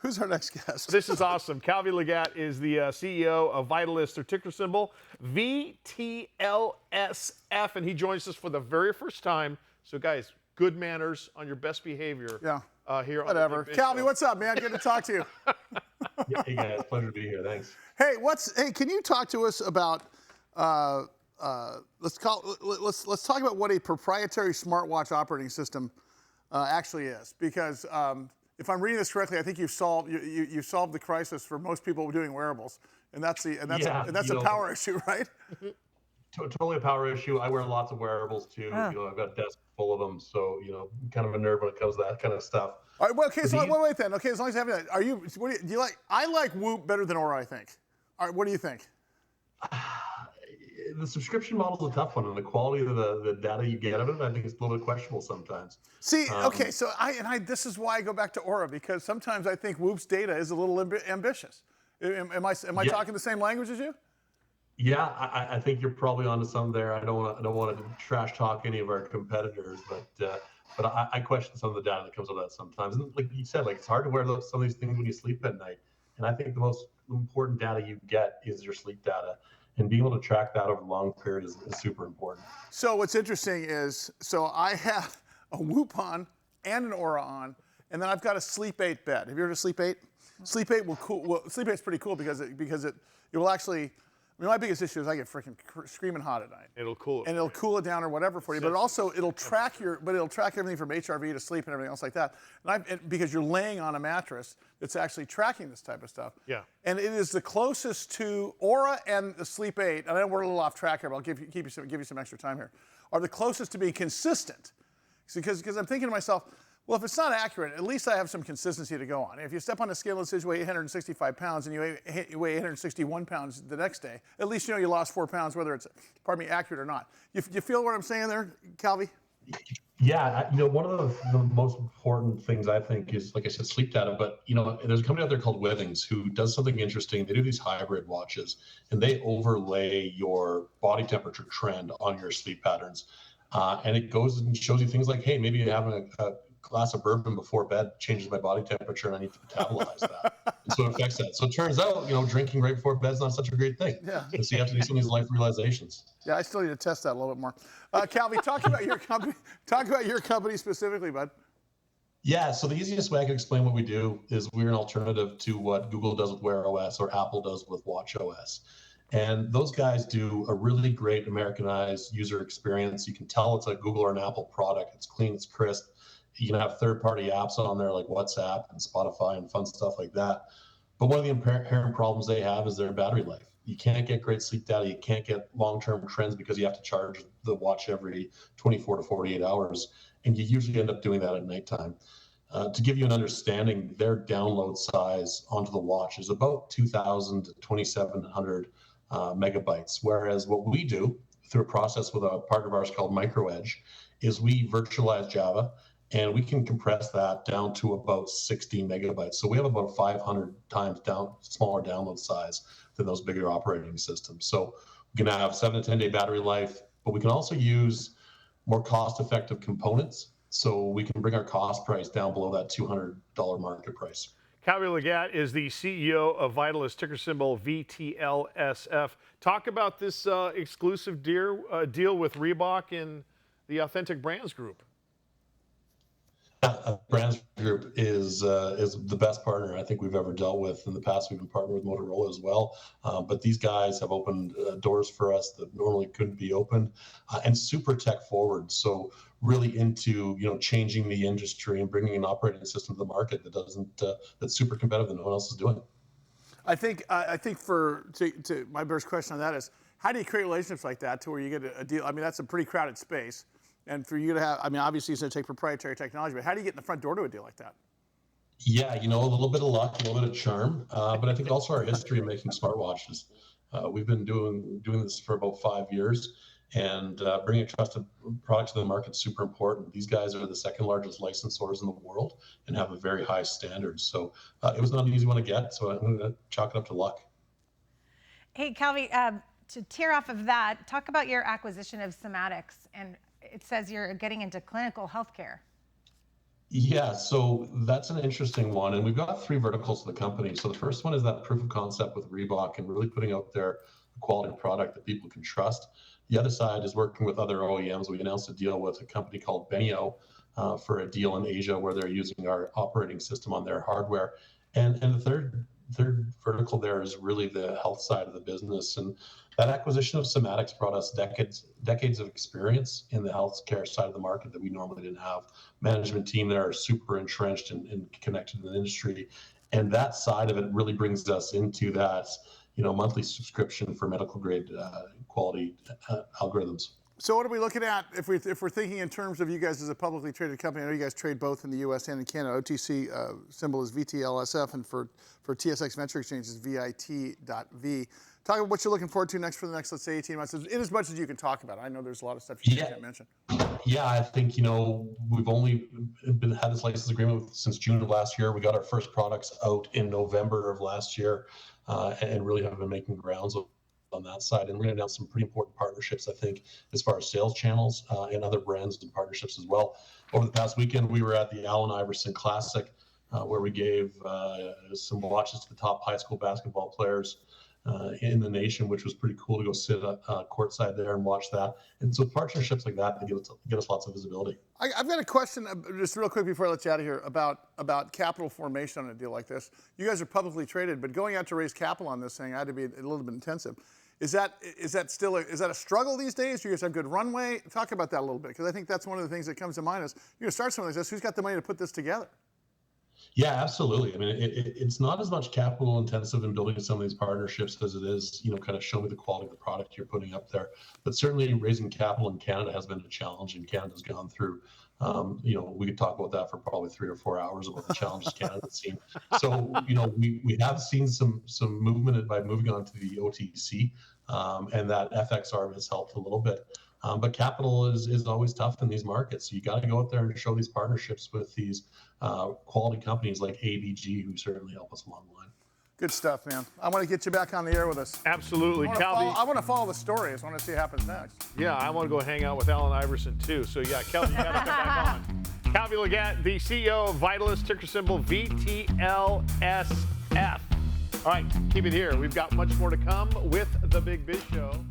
Who's our next guest? This is awesome. Kalvie Legat is the CEO of Vitalist, their ticker symbol, VTLSF, and he joins us for the very first time. So, guys, good manners on your best behavior. Yeah. Here on Whatever. Kalvie, what's up, man? Good to talk to you. Yeah, hey guys, pleasure to be here. Thanks. Hey, can you talk to us about? Let's talk about what a proprietary smartwatch operating system actually is, because if I'm reading this correctly, I think you've solved the crisis for most people doing wearables, and that's a power issue, right? Totally a power issue. I wear lots of wearables too. Ah. I've got a desk full of them, so kind of a nerd when it comes to that kind of stuff. All right. Well, okay. So wait then. Okay, as long as you have that, do you like? I like Whoop better than Aura, I think. All right. What do you think? The subscription model is a tough one, and the quality of the data you get out of it, I think, is a little bit questionable sometimes. See, okay, so this is why I go back to Aura, because sometimes I think Whoop's data is a little ambitious. Am I talking the same language as you? Yeah, I think you're probably onto some there. I don't want to trash talk any of our competitors, but I question some of the data that comes out of that sometimes. And like you said, it's hard to wear some of these things when you sleep at night. And I think the most important data you get is your sleep data. And being able to track that over a long period is super important. So what's interesting is, I have a Whoop on and an Aura on, and then I've got a Sleep 8 bed. Have you heard of Sleep 8? Sleep 8 will cool. Well, Sleep 8's pretty cool because it will actually. I mean, my biggest issue is I get freaking screaming hot at night. It'll cool it. And it'll cool it down or whatever for you, but it'll track everything from HRV to sleep and everything else like that. Because you're laying on a mattress that's actually tracking this type of stuff. Yeah. And it is the closest to Aura and the Sleep 8. And I know we're a little off track here, but I'll give you some extra time here. Are the closest to being consistent? Because I'm thinking to myself, well, if it's not accurate, at least I have some consistency to go on. If you step on a scale that says you weigh 865 pounds and you weigh 861 pounds the next day, at least you lost 4 pounds, whether it's, accurate or not. You feel what I'm saying there, Kalvie? Yeah, one of the most important things I think is, like I said, sleep data. But there's a company out there called Withings who does something interesting. They do these hybrid watches, and they overlay your body temperature trend on your sleep patterns, and it goes and shows you things like, hey, maybe you're having a glass of bourbon before bed changes my body temperature, and I need to metabolize that. And so it affects that. So it turns out, drinking right before bed is not such a great thing. Yeah. And so you have to do some of these life realizations. Yeah, I still need to test that a little bit more. Kalvie, talk about your company. Talk about your company specifically, bud. Yeah, so the easiest way I can explain what we do is we're an alternative to what Google does with Wear OS or Apple does with Watch OS. And those guys do a really great Americanized user experience. You can tell it's a Google or an Apple product. It's clean, it's crisp. You can have third-party apps on there like WhatsApp and Spotify and fun stuff like that. But one of the inherent problems they have is their battery life. You can't get great sleep data. You can't get long-term trends because you have to charge the watch every 24 to 48 hours. And you usually end up doing that at nighttime. To give you an understanding, their download size onto the watch is about 2,000 to 2,700 megabytes. Whereas what we do through a process with a partner of ours called MicroEdge is we virtualize Java, and we can compress that down to about 60 megabytes. So we have about 500 times smaller download size than those bigger operating systems. So we can have 7 to 10 day battery life, but we can also use more cost-effective components. So we can bring our cost price down below that $200 market price. Kalvie Legat is the CEO of Vitalist, ticker symbol VTLSF. Talk about this exclusive deal with Reebok and the Authentic Brands Group. Brands Group is the best partner I think we've ever dealt with. In the past, we've been partnered with Motorola as well. But these guys have opened doors for us that normally couldn't be opened, and super tech forward. So really into changing the industry and bringing an operating system to the market that's super competitive that no one else is doing. I think to my first question on that is, how do you create relationships like that to where you get a deal? I mean, that's a pretty crowded space. And for you to have, obviously it's going to take proprietary technology, but how do you get in the front door to a deal like that? Yeah, a little bit of luck, a little bit of charm, but I think also our history of making smartwatches. We've been doing this for about 5 years, and bringing a trusted product to the market is super important. These guys are the second largest licensors in the world and have a very high standard. So it was not an easy one to get, so I'm going to chalk it up to luck. Hey, Kalvie, to tear off of that, talk about your acquisition of Somatics, and it says you're getting into clinical healthcare. Yeah, so that's an interesting one. And we've got three verticals of the company. So the first one is that proof of concept with Reebok and really putting out there a quality product that people can trust. The other side is working with other OEMs. We announced a deal with a company called Benio for a deal in Asia where they're using our operating system on their hardware. And the third vertical there is really the health side of the business. And that acquisition of Somatics brought us decades of experience in the healthcare side of the market that we normally didn't have. Management team there are super entrenched and connected in the industry, and that side of it really brings us into that monthly subscription for medical grade quality algorithms. So what are we looking at if we're thinking in terms of you guys as a publicly traded company? I know you guys trade both in the U.S. and in Canada. OTC symbol is VTLSF, and for TSX Venture Exchange is VIT.V. Talk about what you're looking forward to next for the next, let's say, 18 months, in as much as you can talk about. I know there's a lot of stuff you can't mention. Yeah, I think we've only had this license agreement since June of last year. We got our first products out in November of last year, and really have been making grounds on that side. And we're going to announce some pretty important partnerships, I think, as far as sales channels and other brands and partnerships as well. Over the past weekend, we were at the Allen Iverson Classic, where we gave some watches to the top high school basketball players in the nation, which was pretty cool to go sit courtside there and watch that. And so partnerships like that give us lots of visibility. I've got a question, just real quick before I let you out of here, about capital formation on a deal like this. You guys are publicly traded, but going out to raise capital on this thing had to be a little bit intensive. Is that a struggle these days? Do you guys have good runway? Talk about that a little bit, because I think that's one of the things that comes to mind is you're going to start something like this. Who's got the money to put this together? Yeah, absolutely. I mean, it's not as much capital intensive in building some of these partnerships as it is, kind of show me the quality of the product you're putting up there. But certainly raising capital in Canada has been a challenge, and Canada's gone through, we could talk about that for probably 3 or 4 hours about the challenges Canada's seen. So, we have seen some movement by moving on to the OTC, and that FX arm has helped a little bit. But capital is always tough in these markets. So you got to go out there and show these partnerships with these quality companies like ABG, who certainly help us along the line. Good stuff, man. I want to get you back on the air with us. Absolutely, Kalvie. I want to follow the story. I just want to see what happens next. Yeah, I want to go hang out with Allen Iverson too. So yeah, Kalvie, you got to come back on. Kalvie Legat, the CEO of Vitalist, ticker symbol VTLSF. All right, keep it here. We've got much more to come with The Big Biz Show.